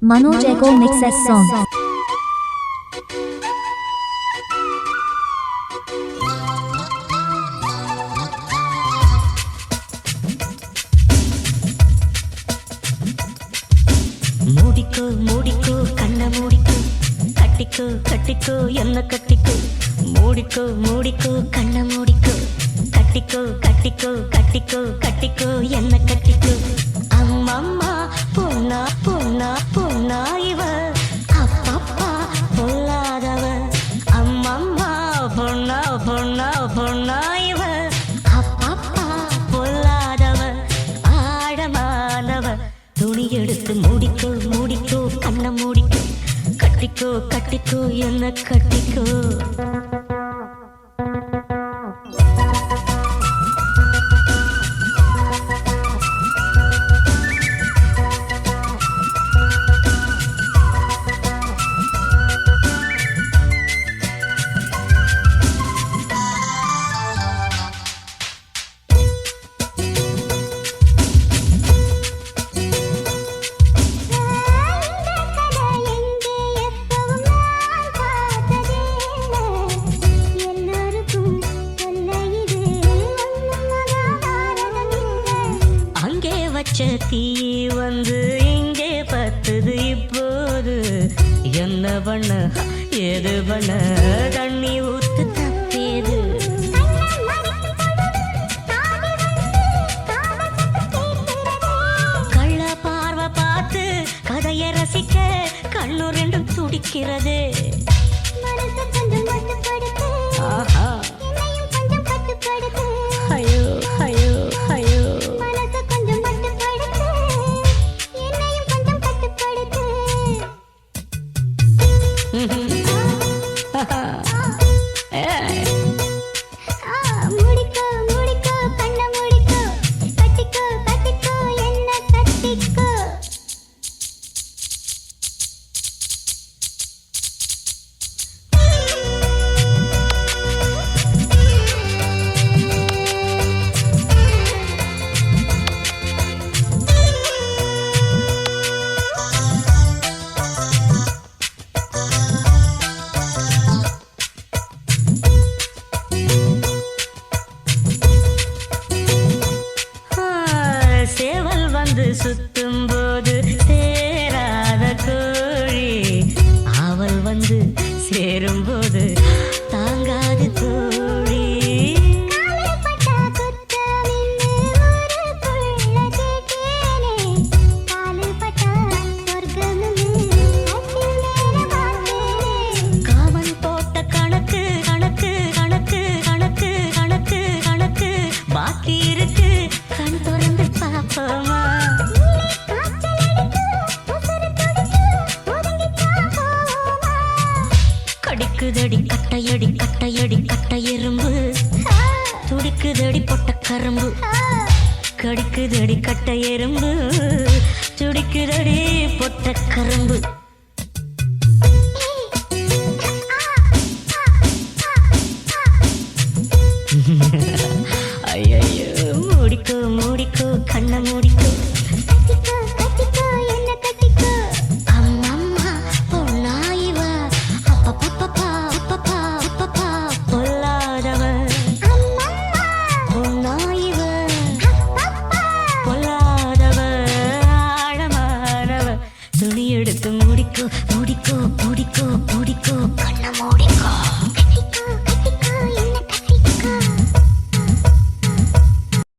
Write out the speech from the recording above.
Manoj Echo Mixes song. மூடிக்கோ மூடிக்கோ கண்ண மூடிக்கோ கட்டிக்கோ கட்டிக்கோ என்ன கட்டிக்கோ மூடிக்கோ மூடிக்கோ கண்ண மூடிக்கோ கட்டிக்கோ கட்டிக்கோ கட்டிக்கோ கட்டிக்கோ என்ன கட்டிக்கோ அம்மம்மா பொண்ணா பொண்ணா பொண்ணா இவ அப்பப்பா பொல்லாதவ அம்மம்மா பொண்ணா பொண்ணா பொண்ணா இவ அப்பப்பா பொல்லாதவ ஆழமானவ துணி எடுத்து மூடிக்கோ மூடிக்கோ கண்ண மூடிக்கோ கட்டிக்கோ கட்டிக்கோ என்ன கட்டிக்கோ தீ வந்து இங்கே பத்துது இப்போது என்ன பண்ண ஏது பண்ண தண்ணி ஊத்து தப்பேது கள்ள பார்வை பார்த்து கதையை ரசிக்க கண்ணு ரெண்டும் துடிக்கிறது ஆஹா ஐயோ ஐயோ ஐயோ மூடிக்கோ மூடிக்கோ கண்ண மூடிக்கோ கட்டிக்கோ கட்டிக்கோ என்ன கட்டிக்கோ சேவல் வந்து சுத்தும் போது சேராத கோழி ஆவல் வந்து சேரும் போது தாங்காது தோழி காமன் போட்ட கணக்கு கணக்கு கணக்கு கணக்கு கணக்கு கணக்கு பாக்கி இருக்கு கண் திறந்து பாப்போமா கடிக்குதடி கட்டையடி கட்டையடி கட்டை எறும்பு துடிக்குதடி பொட்ட கரும்பு கடிக்குதடி கட்டை எறும்பு துடிக்குதடி பொட்ட கரும்பு ஐயோ மூடிக்கோ மூடிக்கோ கண்ண மூடிக்கோ கட்டிக்கோ கட்டிக்கோ என்ன கட்டிக்கோ அம்மம்மா பொண்ணா இவ அப்பப்பப்பா அப்பப்பா அப்பப்பா பொல்லாதவ அம்மம்மா பொண்ணா இவ பொல்லாதவ ஆழமானவ துணி எடுத்து மூடிக்கோ மூடிக்கோ மூடிக்கோ மூடிக்கோ